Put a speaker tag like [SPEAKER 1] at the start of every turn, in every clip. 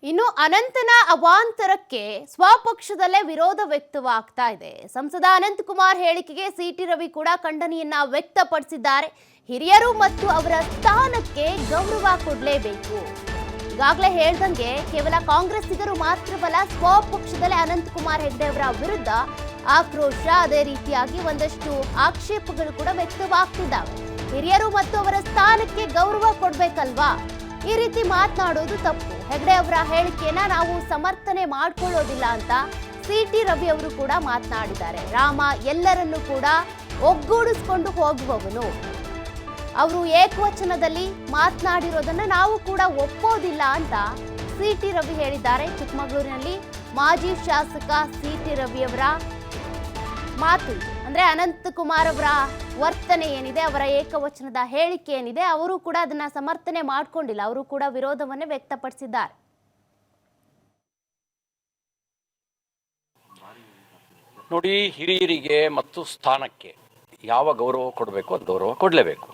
[SPEAKER 1] ಇನ್ನು ಅನಂತನ ಅವಾಂತರಕ್ಕೆ ಸ್ವಪಕ್ಷದಲ್ಲೇ ವಿರೋಧ ವ್ಯಕ್ತವಾಗ್ತಾ ಇದೆ. ಸಂಸದ ಅನಂತಕುಮಾರ್ ಹೇಳಿಕೆಗೆ ಸಿಟಿ ರವಿ ಕೂಡ ಖಂಡನೆಯನ್ನ ವ್ಯಕ್ತಪಡಿಸಿದ್ದಾರೆ. ಹಿರಿಯರು ಮತ್ತು ಅವರ ಸ್ಥಾನಕ್ಕೆ ಗೌರವ ಕೊಡಲೇಬೇಕು. ಈಗಾಗಲೇ ಹೇಳ್ದಂಗೆ ಕೇವಲ ಕಾಂಗ್ರೆಸ್ಸಿಗರು ಮಾತ್ರವಲ್ಲ, ಸ್ವಪಕ್ಷದಲ್ಲೇ ಅನಂತಕುಮಾರ್ ಹೆಗಡೆ ಅವರ ವಿರುದ್ಧ ಆಕ್ರೋಶ, ಅದೇ ರೀತಿಯಾಗಿ ಒಂದಷ್ಟು ಆಕ್ಷೇಪಗಳು ಕೂಡ ವ್ಯಕ್ತವಾಗ್ತಿದ್ದಾವೆ. ಹಿರಿಯರು ಮತ್ತು ಅವರ ಸ್ಥಾನಕ್ಕೆ ಗೌರವ ಕೊಡ್ಬೇಕಲ್ವಾ? ಈ ರೀತಿ ಮಾತನಾಡೋದು ತಪ್ಪು. ಹೆಗಡೆ ಅವರ ಹೇಳಿಕೆಯನ್ನ ನಾವು ಸಮರ್ಥನೆ ಮಾಡ್ಕೊಳ್ಳೋದಿಲ್ಲ ಅಂತ ಸಿಟಿ ರವಿ ಅವರು ಕೂಡ ಮಾತನಾಡಿದ್ದಾರೆ. ರಾಮ ಎಲ್ಲರನ್ನೂ ಕೂಡ ಒಗ್ಗೂಡಿಸ್ಕೊಂಡು ಹೋಗುವವನು. ಅವರು ಏಕವಚನದಲ್ಲಿ ಮಾತನಾಡಿರೋದನ್ನ ನಾವು ಕೂಡ ಒಪ್ಪೋದಿಲ್ಲ ಅಂತ ಸಿಟಿ ರವಿ ಹೇಳಿದ್ದಾರೆ. ಚಿಕ್ಕಮಗಳೂರಿನಲ್ಲಿ ಮಾಜಿ ಶಾಸಕ ಸಿಟಿ ರವಿ ಅವರ ಮಾತು ಅಂದ್ರೆ ಅನಂತಕುಮಾರ್ ಅವರ ವರ್ತನೆ ಏನಿದೆ, ಅವರ ಏಕವಚನದ ಹೇಳಿಕೆ ಏನಿದೆ, ಅವರು ಕೂಡ ಅದನ್ನ ಸಮರ್ಥನೆ ಮಾಡ್ಕೊಂಡಿಲ್ಲ. ಅವರು ಕೂಡ ವಿರೋಧವನ್ನೇ ವ್ಯಕ್ತಪಡಿಸಿದ್ದಾರೆ.
[SPEAKER 2] ನೋಡಿ, ಹಿರಿಯರಿಗೆ ಮತ್ತು ಸ್ಥಾನಕ್ಕೆ ಯಾವ ಗೌರವ ಕೊಡಬೇಕು ಅದು ಗೌರವ ಕೊಡಲೇಬೇಕು.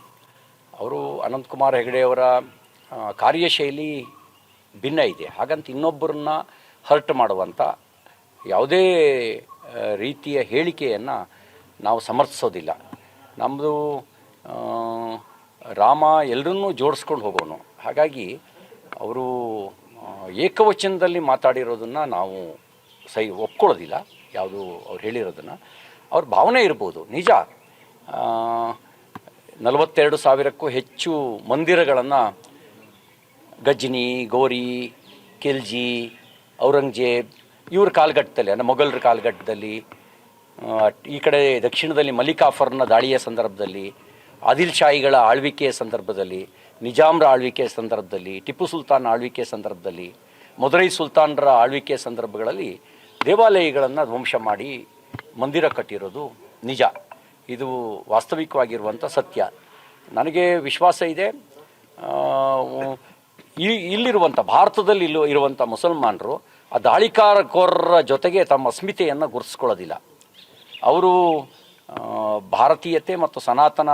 [SPEAKER 2] ಅವರು ಅನಂತಕುಮಾರ್ ಹೆಗಡೆ ಅವರ ಕಾರ್ಯಶೈಲಿ ಭಿನ್ನ ಇದೆ. ಹಾಗಂತ ಇನ್ನೊಬ್ಬರನ್ನ ಹರ್ಟ್ ಮಾಡುವಂಥ ಯಾವುದೇ ರೀತಿಯ ಹೇಳಿಕೆಯನ್ನು ನಾವು ಸಮರ್ಥಿಸೋದಿಲ್ಲ. ನಮ್ಮದು ರಾಮ ಎಲ್ಲರನ್ನೂ ಜೋಡಿಸ್ಕೊಂಡು ಹೋಗೋನು. ಹಾಗಾಗಿ ಅವರು ಏಕವಚನದಲ್ಲಿ ಮಾತಾಡಿರೋದನ್ನು ನಾವು ಒಪ್ಕೊಳ್ಳೋದಿಲ್ಲ. ಯಾವುದು ಅವ್ರು ಹೇಳಿರೋದನ್ನು ಅವ್ರ ಭಾವನೆ ಇರ್ಬೋದು, ನಿಜ. 42,000ಕ್ಕೂ ಹೆಚ್ಚು ಮಂದಿರಗಳನ್ನು ಗಜ್ನಿ, ಗೋರಿ, ಖಿಲ್ಜಿ, ಔರಂಗಜೇಬ್ ಇವ್ರ ಕಾಲಘಟ್ಟದಲ್ಲಿ, ಅಂದರೆ ಮೊಘಲರ ಕಾಲಘಟ್ಟದಲ್ಲಿ, ಈ ಕಡೆ ದಕ್ಷಿಣದಲ್ಲಿ ಮಲಿಕಾಫರ್ನ ದಾಳಿಯ ಸಂದರ್ಭದಲ್ಲಿ, ಆದಿಲ್ ಶಾಹಿಗಳ ಆಳ್ವಿಕೆಯ ಸಂದರ್ಭದಲ್ಲಿ, ನಿಜಾಮ್ರ ಆಳ್ವಿಕೆಯ ಸಂದರ್ಭದಲ್ಲಿ, ಟಿಪ್ಪು ಸುಲ್ತಾನ್ ಆಳ್ವಿಕೆಯ ಸಂದರ್ಭದಲ್ಲಿ, ಮದುರೈ ಸುಲ್ತಾನರ ಆಳ್ವಿಕೆಯ ಸಂದರ್ಭಗಳಲ್ಲಿ ದೇವಾಲಯಗಳನ್ನು ಧ್ವಂಸ ಮಾಡಿ ಮಂದಿರ ಕಟ್ಟಿರೋದು ನಿಜ. ಇದು ವಾಸ್ತವಿಕವಾಗಿರುವಂಥ ಸತ್ಯ. ನನಗೆ ವಿಶ್ವಾಸ ಇದೆ, ಇಲ್ಲಿರುವಂಥ ಭಾರತದಲ್ಲಿ ಇರುವಂಥ ಮುಸಲ್ಮಾನರು ಆ ದಾಳಿಕೋರರ ಜೊತೆಗೆ ತಮ್ಮ ಅಸ್ಮಿತೆಯನ್ನು ಗುರುತಿಸ್ಕೊಳ್ಳೋದಿಲ್ಲ. ಅವರು ಭಾರತೀಯತೆ ಮತ್ತು ಸನಾತನ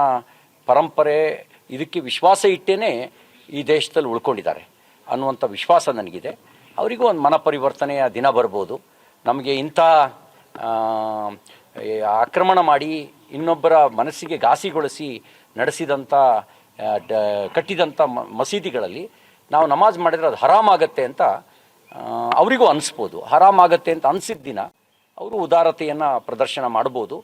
[SPEAKER 2] ಪರಂಪರೆ ಇದಕ್ಕೆ ವಿಶ್ವಾಸ ಇಟ್ಟೇ ಈ ದೇಶದಲ್ಲಿ ಉಳ್ಕೊಂಡಿದ್ದಾರೆ ಅನ್ನುವಂಥ ವಿಶ್ವಾಸ ನನಗಿದೆ. ಅವರಿಗೂ ಒಂದು ಮನ ಪರಿವರ್ತನೆಯ ದಿನ ಬರ್ಬೋದು. ನಮಗೆ ಇಂಥ ಆಕ್ರಮಣ ಮಾಡಿ ಇನ್ನೊಬ್ಬರ ಮನಸ್ಸಿಗೆ ಘಾಸಿಗೊಳಿಸಿ ನಡೆಸಿದಂಥ ಕಟ್ಟಿದಂಥ ಮಸೀದಿಗಳಲ್ಲಿ ನಾವು ನಮಾಜ್ ಮಾಡಿದರೆ ಅದು ಹರಾಮಾಗತ್ತೆ ಅಂತ ಅವರಿಗೂ ಅನಿಸ್ಬೋದು. ಹರಾಮಾಗತ್ತೆ ಅಂತ ಅನಿಸಿದ ದಿನ ಅವರು ಉದಾರತೆಯನ್ನು ಪ್ರದರ್ಶನ ಮಾಡ್ಬೋದು.